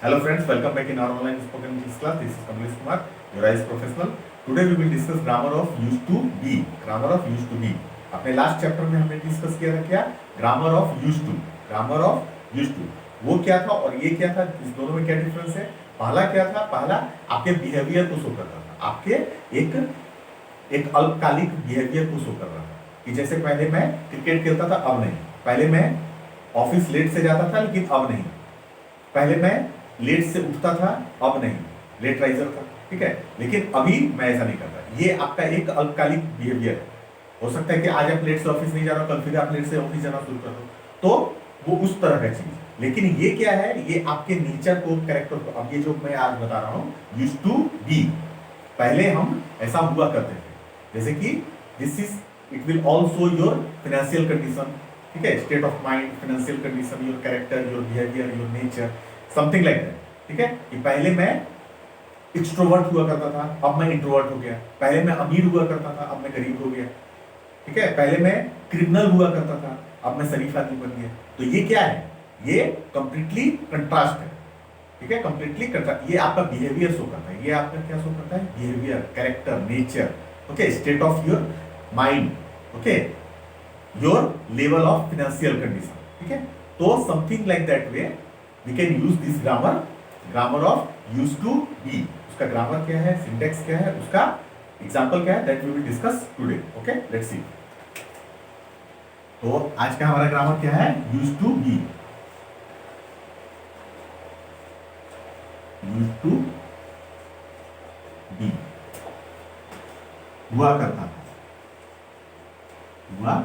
Hello friends, welcome back in our online spoken English class. This is Kamlesh Kumar, your IAS professional. Today we will discuss grammar of used to be. Grammar of used to be. अपने last chapter में हमने discuss किया था क्या? Grammar of used to. Grammar of used to वो क्या था और ये क्या था? इस दोनों में क्या डिफरेंस है? पहला क्या था? पहला आपके बिहेवियर को शो करता था, आपके एक अल्पकालिक बिहेवियर को शो कर रहा था कि जैसे पहले मैं क्रिकेट खेलता था, अब नहीं. पहले मैं ऑफिस लेट से जाता था, लेकिन अब नहीं. पहले मैं लेट से उठता था, अब नहीं, लेट राइजर था. ठीक है, लेकिन अभी मैं ऐसा नहीं करता. ये आपका एक अल्पकालिक बिहेवियर है. हो सकता है कि आज आप लेट से ऑफिस नहीं जा रहे हो, कल फिर आप लेट से ऑफिस जाना शुरू कर दो, तो वो उस तरह का चीज. लेकिन ये क्या है? ये आपके नेचर को, कैरेक्टर को. अब ये जो मैं आज बता रहा हूँ यूज्ड टू बी, पहले हम ऐसा हुआ करते थे. जैसे कि this is, it will also your financial condition. ठीक है, state of mind, financial condition, your character, your behaviour, your nature, something like that. ठीक है, कि पहले मैं एक्सट्रोवर्ट हुआ करता था, अब मैं इंट्रोवर्ट हो गया. पहले मैं अमीर हुआ करता था, अब मैं गरीब हो गया. ठीक है, पहले मैं क्रिमिनल हुआ करता था, अब मैं शरीफ आदमी बन गया. तो ये क्या है? ये कंप्लीटली कंट्रास्ट है. ठीक है, कंप्लीटली कंट्रास्ट. ये आपका बिहेवियर शो करता है. ये आपका क्या शो करता है? Behaviour, character, nature. Okay, state of your mind. Okay, your level of financial condition. ठीक है, तो something like that way we can use this grammar, grammar of used to be. उसका ग्रामर क्या है, सिंटेक्स क्या है, उसका एग्जांपल क्या है, that we will discuss today. Okay, let's see. तो आज का हमारा ग्रामर क्या है? Used to be. Used to be, हुआ करता था, हुआ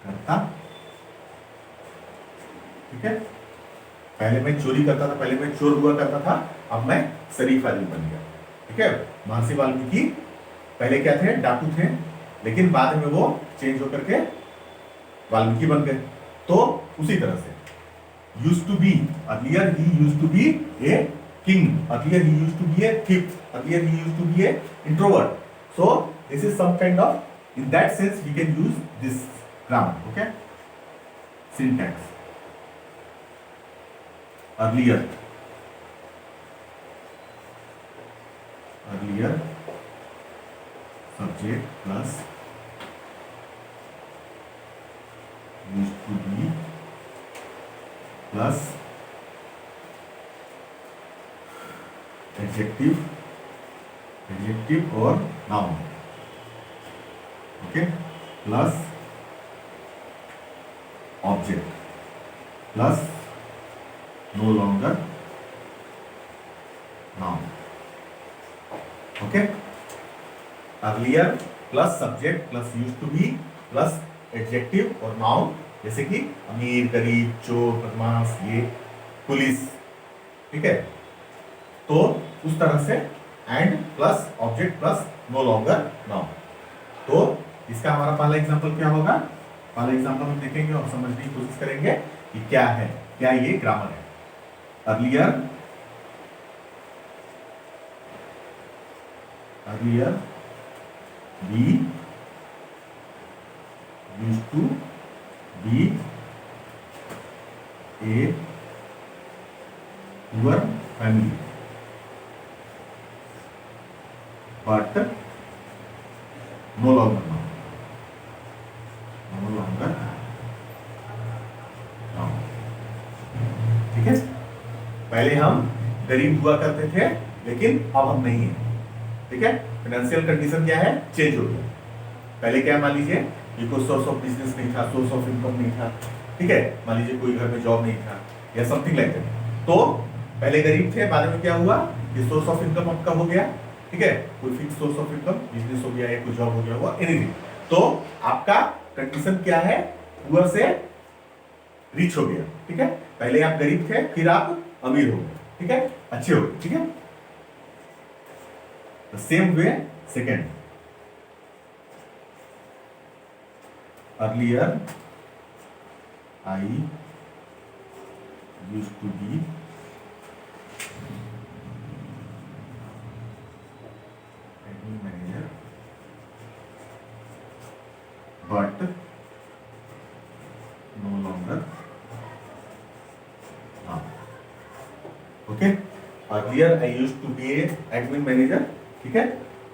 करता. ठीक है, पहले मैं चोरी करता था, पहले मैं चोर हुआ करता था, अब मैं शरीफ आदमी बन गया. ठीक है, महर्षि वाल्मीकि पहले क्या थे? डाकू थे, लेकिन बाद में वो चेंज होकर के वाल्मीकि बन गए. तो उसी तरह से यूज्ड टू बी, अर्लियर ही used to be a king, earlier ही used to be a thief, earlier ही used to be a introvert. So this is some kind of, in that sense we can use this grammar. Okay, syntax. Earlier, earlier subject plus used to be plus adjective, adjective or noun. Okay, plus object plus no longer noun. Okay, earlier plus subject plus used to be plus adjective और noun. जैसे कि अमीर, गरीब, चोर, बदमाश, ये police. ठीक है, तो उस तरह से and plus object plus no longer noun. तो इसका हमारा पहला एग्जांपल क्या होगा? पहला एग्जांपल हम देखेंगे और समझने की कोशिश करेंगे कि क्या है, क्या ये ग्रामर है. Earlier, earlier be used to be a poor family, but no longer now, no longer now. ठीक है, पहले हम गरीब हुआ करते थे, लेकिन अब हम नहीं है. ठीक है, फाइनेंशियल कंडीशन क्या है? चेंज हो गया. पहले क्या, मान लीजिए कि कोई सोर्स ऑफ बिजनेस नहीं था, सोर्स ऑफ इनकम नहीं था. ठीक है, मान लीजिए कोई घर में जॉब नहीं था या समथिंग लाइक दैट. तो पहले गरीब थे, बाद में क्या हुआ कि सोर्स ऑफ इनकम आपका हो गया. ठीक है, कोई fix source of income, business हो गया या कोई जॉब हो गया, हुआ एनीथिंग. तो आपका कंडीशन क्या है? पुअर से रिच हो गया. ठीक है, पहले आप गरीब थे, फिर आप अमीर हो गए. ठीक है, अच्छे हो गए. ठीक है, the same way second. Earlier I used to be manager, but no longer now. Okay, earlier I used to be a admin manager, ठीक है,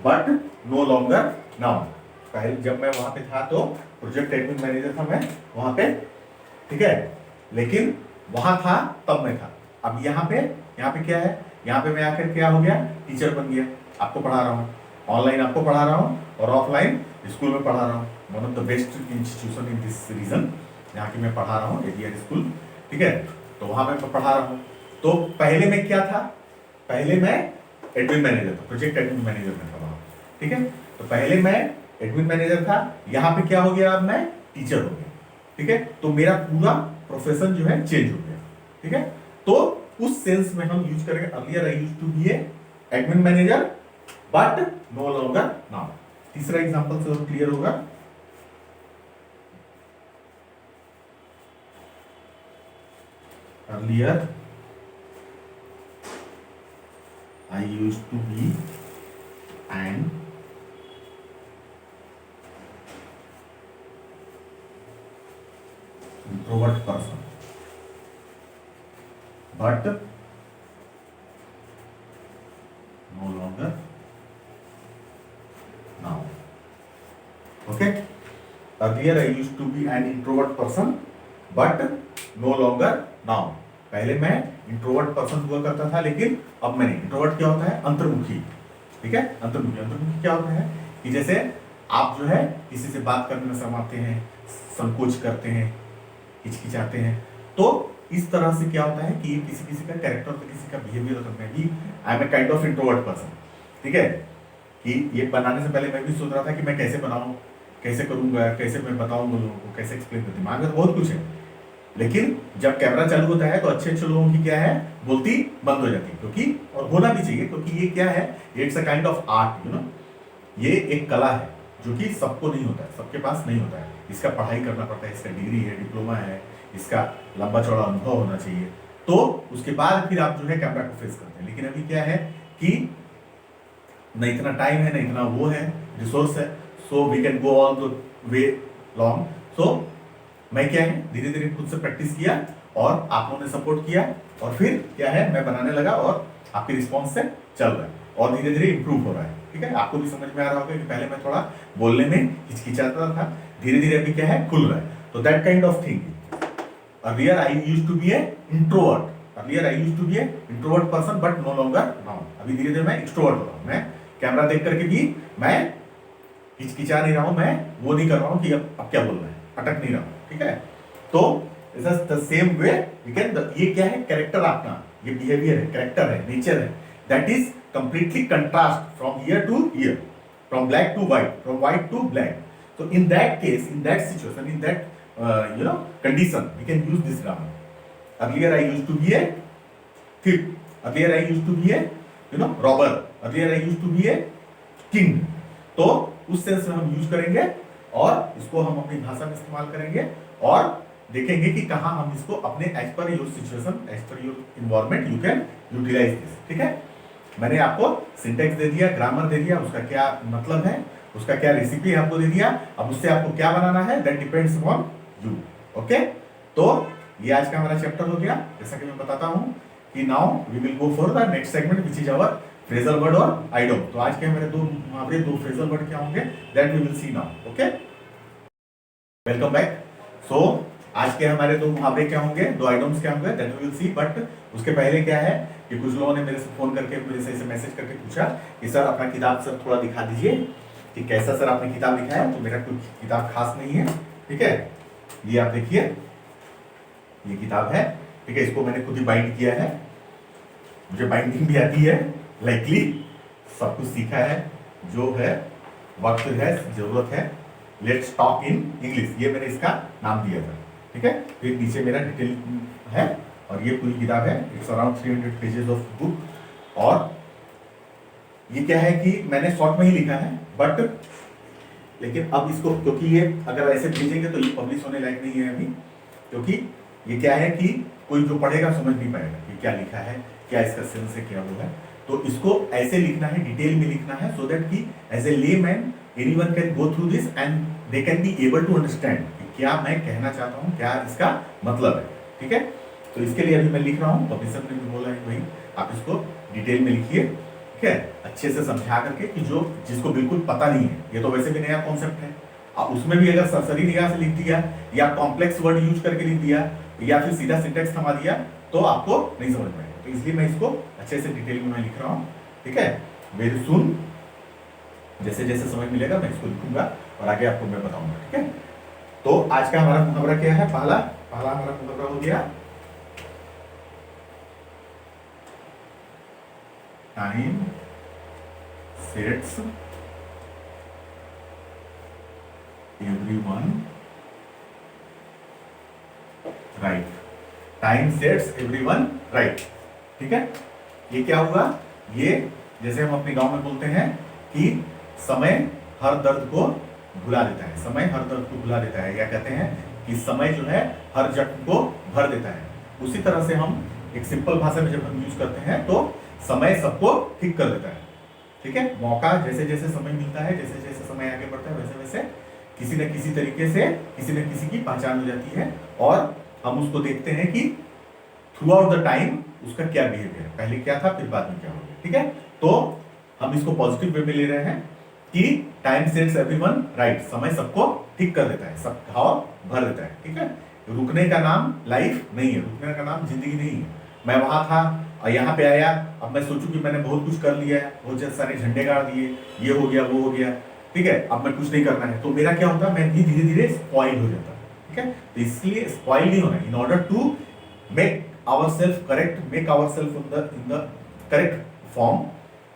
बट नो लॉन्गर नाउ। पहले जब मैं वहां पे था तो प्रोजेक्ट एडमिन मैनेजर था मैं वहां पे, ठीक है, लेकिन वहां था तब मैं था। अब यहाँ पे क्या है, यहाँ पे मैं आकर क्या हो गया, टीचर बन गया, आपको पढ़ा रहा हूँ, ऑनलाइन आपको पढ़ा रहा हूँ और ऑफलाइन स्कूल में पढ़ा रहा हूँ। One of the best institution in this region, यहाँ की मैं पढ़ा रहा हूँ एडीआर स्कूल, ठीक है, तो वहां मैं पढ़ा रहा हूँ। तो पहले मैं क्या था, पहले मैं एडमिन मैनेजर था, प्रोजेक्ट एडमिन मैनेजर में था वहां, ठीक है, तो पहले मैं एडमिन मैनेजर था, यहाँ पे क्या हो गया, अब मैं टीचर हो गया, ठीक है, तो मेरा पूरा प्रोफेशन जो है चेंज हो गया, ठीक है, तो उस सेंस में हम यूज करेंगे earlier I used to be a admin manager but no longer now. तीसरा एग्जांपल से क्लियर होगा, earlier I used to be an introvert person, but no longer now. Okay, earlier I used to be an introvert person, but no longer now. पहले मैं introvert person हुआ करता था, लेकिन अब मैं नहीं। इंट्रोवर्ट क्या होता है, अंतर्मुखी, ठीक है, अंतर्मुखी क्या होता है कि जैसे आप जो है किसी से बात करने में शर्माते हैं, संकोच करते हैं, हिचकिचाते हैं, तो इस तरह से क्या होता है कि किसी किसी का कैरेक्टर होता है, किसी का बिहेवियर होता है। मैं भी I am a kind of introvert person, ठीक है, कि ये बनाने से पहले मैं भी सोच रहा था कि मैं कैसे बनाऊं, कैसे करूंगा, कैसे मैं बताऊंगा लोगों को, कैसे एक्सप्लेन करूं, दिमाग में बहुत कुछ है, लेकिन जब कैमरा चालू होता है तो अच्छे अच्छे लोगों की क्या है, बोलती बंद हो जाती है, क्योंकि और होना भी चाहिए, क्योंकि ये क्या है, it's a kind of art, you know, ये एक कला है जो कि सबको नहीं होता है, सबके पास नहीं होता है, इसका पढ़ाई करना पड़ता है, इसका डिग्री है, डिप्लोमा है, इसका लंबा चौड़ा अनुभव होना चाहिए, तो उसके बाद फिर आप जो है कैमरा को फेस करते हैं। लेकिन अभी क्या है कि न इतना टाइम है, न इतना वो है, रिसोर्स है, so we can go all the way long. So मैं क्या है, धीरे धीरे खुद से प्रैक्टिस किया और आप लोगों ने सपोर्ट किया, और फिर क्या है, मैं बनाने लगा और आपके रिस्पॉन्स से चल रहा है और धीरे धीरे इंप्रूव हो रहा है, ठीक है। आपको भी समझ में आ रहा होगा कि पहले मैं थोड़ा बोलने में हिचकिचाता था, धीरे धीरे अभी क्या है, खुल रहा है। तो that kind of thing, earlier I used to be a introvert, earlier I used to be a introvert person but no longer now. अभी धीरे धीरे मैं एक्सट्रोवर्ट हो रहा हूँ, मैं कैमरा देख करके भी मैं हिचकिचा नहीं रहा हूँ, मैं वो नहीं कर रहा हूँ कि अब क्या बोलना है, अटक नहीं रहा हूँ, ठीक है। तो the same way we can, ये क्या है, कैरेक्टर आपका, ये बिहेवियर है, कैरेक्टर है, नेचर है, that is completely contrast from year to year, from black to white, from white to black. So in that case, in that situation, in that condition, we can use this grammar. Earlier I used to be a thief. Earlier I used to be a robber. Earlier I used to be a king. तो उस sense में हम use करेंगे और इसको हम अपनी भाषा में इस्तेमाल करेंगे और देखेंगे कि कहाँ हम इसको अपने as per your situation, as per your environment you can utilize this, ठीक है। मैंने आपको सिंटेक्स दे दिया, ग्रामर दे दिया, उसका क्या मतलब है, उसका क्या रेसिपी आपको दे दिया, अब उससे आपको क्या बनाना है, that depends upon you, okay. तो ये आज का हमारा चैप्टर हो गया। जैसा कि मैं बताता हूं कि now we will go for the next segment which is our phrasal word और आइडम। तो आज के हमारे दो मुहावरे, दो फ्रेजल वर्ड क्या होंगे, that we will see now, okay. Welcome back. So आज के हमारे दो मुहावरे क्या होंगे, दो आइटम्स क्या होंगे, that we will see. But उसके पहले क्या है कि कुछ लोगों ने मेरे से फोन करके, मेरे से मैसेज करके पूछा कि सर अपना किताब सर थोड़ा दिखा दीजिए कि कैसा सर आपने किताब लिखा है। तो मेरा कोई किताब खास नहीं है, ठीक है। ये आप देखिए, ये किताब है, ठीक है, इसको मैंने खुद ही बाइंड किया है, मुझे बाइंडिंग भी आती है, लाइकली सब कुछ सीखा है, जो है वक्त है, जरूरत है, लेट्स टॉक इन इंग्लिश, ये मैंने इसका नाम दिया था, ठीक है। फिर नीचे मेरा डिटेल है और ये पूरी किताब है, it's around 300 pages of book. और ये क्या है कि मैंने शॉर्ट में ही लिखा है, बट लेकिन अब इसको, क्योंकि ये अगर ऐसे भेजेंगे तो ये पब्लिश होने लायक नहीं है अभी, क्योंकि ये क्या है कि कोई जो पढ़ेगा समझ नहीं पाएगा कि क्या लिखा है, क्या इसका सेंस है, क्या वो है। तो इसको ऐसे लिखना है, डिटेल में लिखना है, सो दैट कि as a layman anyone can go through this and they can be able to understand कि क्या मैं कहना चाहता हूँ, क्या इसका मतलब है, ठीक है। तो इसके लिए अभी मैं लिख रहा हूँ, पब्लिशर ने भी बोला है भाई आप इसको डिटेल में लिखिए, ठीक है, अच्छे से समझा करके कि जो जिसको बिल्कुल पता नहीं है, ये तो वैसे भी नया कॉन्सेप्ट है, अब उसमें भी अगर सरसरी निगाह से लिख दिया या कॉम्प्लेक्स वर्ड यूज करके लिख दिया या फिर सीधा सिंटेक्स थमा दिया तो आपको नहीं समझ में आएगा। तो इसलिए मैं इसको अच्छे से डिटेल में मैं लिख रहा हूँ, ठीक है। वेरी सुन जैसे जैसे समय मिलेगा मैं इसको लिखूंगा और आगे आपको मैं बताऊंगा, ठीक है। तो आज का हमारा मुहावरा क्या है? पहला हमारा मुहावरा हो गया time sets everyone right. Time sets everyone right, ठीक है। ये क्या हुआ? ये जैसे हम अपने गांव में बोलते हैं कि समय हर दर्द को भुला देता है, समय हर दर्द को भुला देता है, या कहते हैं कि समय जो है हर जख्म को भर देता है। उसी तरह से हम एक सिंपल भाषा में जब हम यूज करते हैं तो समय सबको ठीक कर देता है, ठीक है। मौका जैसे जैसे समय मिलता है, जैसे जैसे समय आगे बढ़ता है, वैसे वैसे किसी न किसी तरीके से किसी न किसी की पहचान हो जाती है और हम उसको देखते हैं कि थ्रू आउट द टाइम उसका क्या बिहेवियर है, पहले क्या था फिर बाद में क्या हो गया, ठीक है। तो हम इसको पॉजिटिव वे में ले रहे हैं कि टाइम सेट्स एवरीवन राइट, समय सबको ठीक कर देता है, सब घाव भर देता है, ठीक है। रुकने का नाम लाइफ नहीं है, रुकने का नाम जिंदगी नहीं है। मैं वहां था और यहाँ पे आया, अब मैं सोचूं कि मैंने बहुत कुछ कर लिया है, बहुत सारे झंडे गाड़ दिए, ये हो गया वो हो गया, ठीक है, अब मैं कुछ नहीं करना है, तो मेरा क्या होता है, मैं भी धीरे धीरे स्पॉइल हो जाता, ठीक है। तो इसलिए स्पॉइल नहीं होना, in order to make ourselves correct, make ourselves in the correct form,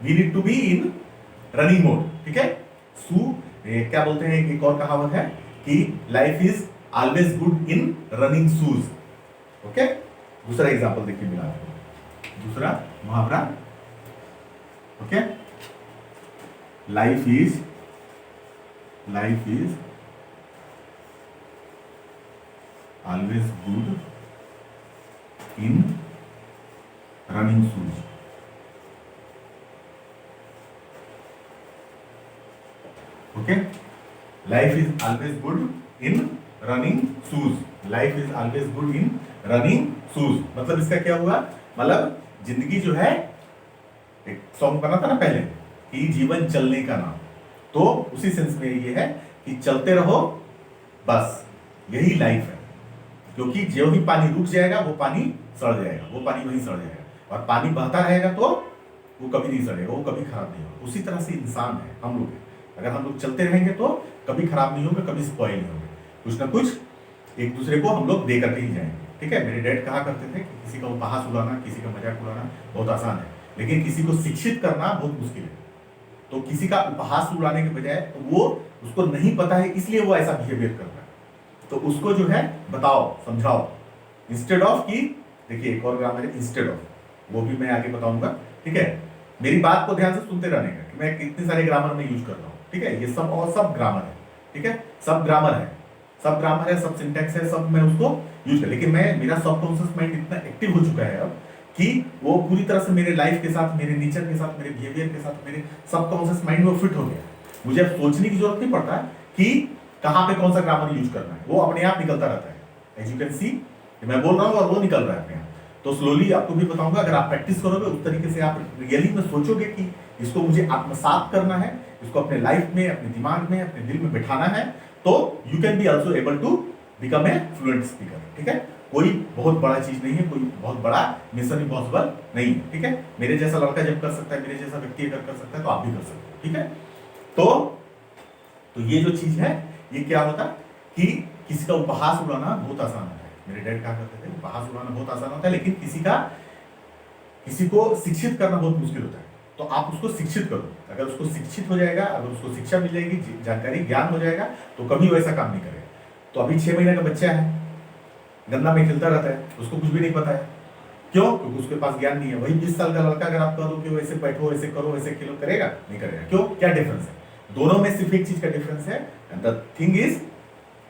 we need to be in running mode, ठीक है। क्या बोलते हैं, एक और कहावत है कि life is always good in running shoes, okay. दूसरा एग्जांपल देखिए मिला आपको, दूसरा मुहावरा, okay. Life is always good in running shoes, okay. Life is always good in running shoes, life is always good in running shoes, मतलब इसका क्या हुआ, मतलब जिंदगी जो है, एक सॉन्ग बना था ना पहले कि जीवन चलने का नाम, तो उसी सेंस में ये है कि चलते रहो, बस यही लाइफ है। क्योंकि जो ही पानी रुक जाएगा वो पानी सड़ जाएगा, वो पानी वहीं सड़ जाएगा, और पानी बहता रहेगा तो वो कभी नहीं सड़ेगा, वो कभी खराब नहीं होगा। उसी तरह से इंसान है, हम लोग, अगर हम लोग चलते रहेंगे तो कभी खराब नहीं होंगे, कभी स्पॉइल नहीं होंगे, कुछ ना कुछ एक दूसरे को हम लोग दे करके ही जाएंगे, ठीक है। मेरे डैड कहा करते थे कि किसी का उपहास उड़ाना, किसी का मजाक उड़ाना बहुत आसान है, लेकिन किसी को शिक्षित करना बहुत मुश्किल है। तो किसी का उपहास उड़ाने के बजाय तो वो उसको नहीं पता है इसलिए वो ऐसा बिहेवियर कर रहा है, तो उसको जो है बताओ, समझाओ, इंस्टेड ऑफ कि, देखिए एक और ग्रामर है इंस्टेड ऑफ, वो भी मैं आगे बताऊंगा, ठीक है। मेरी बात को ध्यान से सुनते रहने का कि मैं कितने सारे ग्रामर में यूज कर रहा हूँ, ठीक है। ये सब और सब ग्रामर है, ठीक है, सब ग्रामर है, सब ग्रामर है, सब सिंटैक्स है, सब मैं उसको यूज कर, लेकिन मेरा सबकॉन्शियस माइंड इतना एक्टिव हो चुका है अब कि वो पूरी तरह से मेरे लाइफ के साथ, मेरे नेचर के साथ, मेरे बिहेवियर के साथ, मेरे सबकॉन्शियस माइंड में फिट हो गया। मुझे अब सोचने की जरूरत नहीं पड़ता कि कहाँ पे कौन सा ग्रामर यूज करना है, वो अपने आप निकलता रहता है। एज यू कैन सी, मैं बोल रहा हूँ और वो निकल रहा है अपने आप। तो स्लोली आपको भी बताऊंगा, अगर आप प्रैक्टिस करोगे उस तरीके से, आप रियली में सोचोगे कि इसको मुझे आत्मसात करना है, इसको अपने लाइफ में, अपने दिमाग में, अपने दिल में बिठाना है, तो you can be also able to become a fluent speaker, ठीक है। कोई बहुत बड़ा चीज नहीं है, कोई बहुत बड़ा मिशन इम्पॉसिबल नहीं है, ठीक है। मेरे जैसा लड़का जब कर सकता है, मेरे जैसा व्यक्ति अगर कर सकता है तो आप भी कर सकते हो, ठीक है। तो ये जो चीज है, ये क्या होता कि किसी का उपहास उड़ाना बहुत आसान होता है। मेरे डैड कहा करते थे उपहास उड़ाना बहुत आसान होता है, लेकिन किसी को शिक्षित करना बहुत मुश्किल होता है। तो आप उसको शिक्षित करो, अगर उसको शिक्षित हो जाएगा, अगर उसको शिक्षा मिल जाएगी, जानकारी, ज्ञान हो जाएगा, तो कभी वैसा काम नहीं करेगा। तो अभी 6 महीने का बच्चा है, गन्ना में खेलता रहता है, उसको कुछ भी नहीं पता है, क्यों? क्योंकि उसके पास ज्ञान नहीं है। वही 20 साल का लड़का अगर आप कह दो कि वैसे बैठो, ऐसे करो, ऐसे खेलो, करेगा? नहीं करेगा। क्यों? क्या डिफरेंस है? दोनों में सिर्फ एक चीज का डिफरेंस है, and the thing is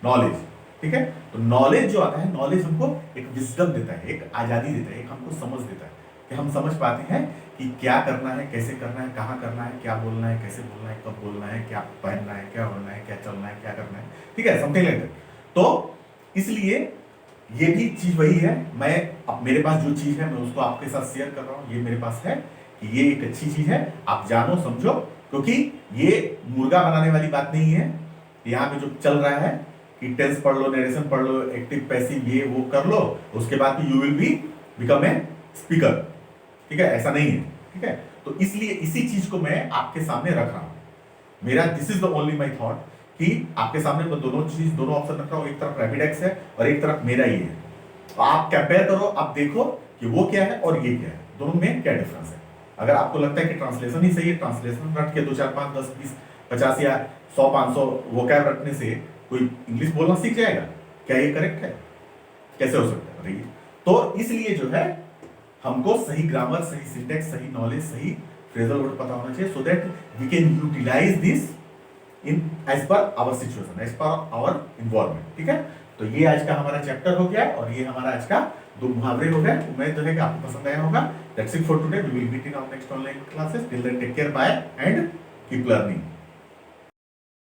knowledge, ठीक है। तो नॉलेज जो आता है, नॉलेज हमको एक विजडम देता है, एक आजादी देता है, एक हमको समझ देता है कि हम समझ पाते हैं कि क्या करना है, कैसे करना है, कहाँ करना है, क्या बोलना है, कैसे बोलना है, कब बोलना है, क्या पहनना है, क्या ओढ़ना है, क्या चलना है, क्या करना है, ठीक है, समथिंग लाइक दैट। तो इसलिए ये भी चीज वही है, मैं अब मेरे पास जो चीज है मैं उसको आपके साथ शेयर कर रहा हूँ, ये मेरे पास है कि ये एक अच्छी चीज है, आप जानो समझो, क्योंकि ये मुर्गा बनाने वाली बात नहीं है। यहाँ पे जो चल रहा है कि टेंस पढ़ लो, नरेशन पढ़ लो, एक्टिव पैसिव ये वो कर लो, उसके बाद you will be become a speaker, ठीक है, ऐसा नहीं है, ठीक है। तो इसलिए इसी चीज को मैं आपके सामने रख रहा हूं, मेरा this is the only my thought कि आपके सामने मैं दोनों ऑप्शन रख रहा हूं, एक तरफ रैपिडेक्स है और एक तरफ मेरा ही है। तो आप कंपेयर करो, आप देखो कि वो क्या है और ये क्या है, दोनों में क्या डिफरेंस है। अगर आपको लगता है कि ट्रांसलेशन ही सही है, ट्रांसलेशन रट के 2 4 5 10 20 50 या 100 500 वोकैब रटने से कोई इंग्लिश बोलना सीख जाएगा, क्या ये करेक्ट है? कैसे हो सकता है बताइए? तो इसलिए जो है हमको सही ग्रामर, सही सिंटेक्स, सही नॉलेज, सही फ्रेजल वर्ड पता होना चाहिए, so that we can utilize this in as per our situation, as per our environment, ठीक है। तो ये आज का हमारा चैप्टर हो गया और ये हमारा आज का 2 मुहावरे हो गए। उम्मीद है कि आपको पसंद आया होगा। That's it for today, we will meet in our next online classes. Till then take care, bye and keep learning.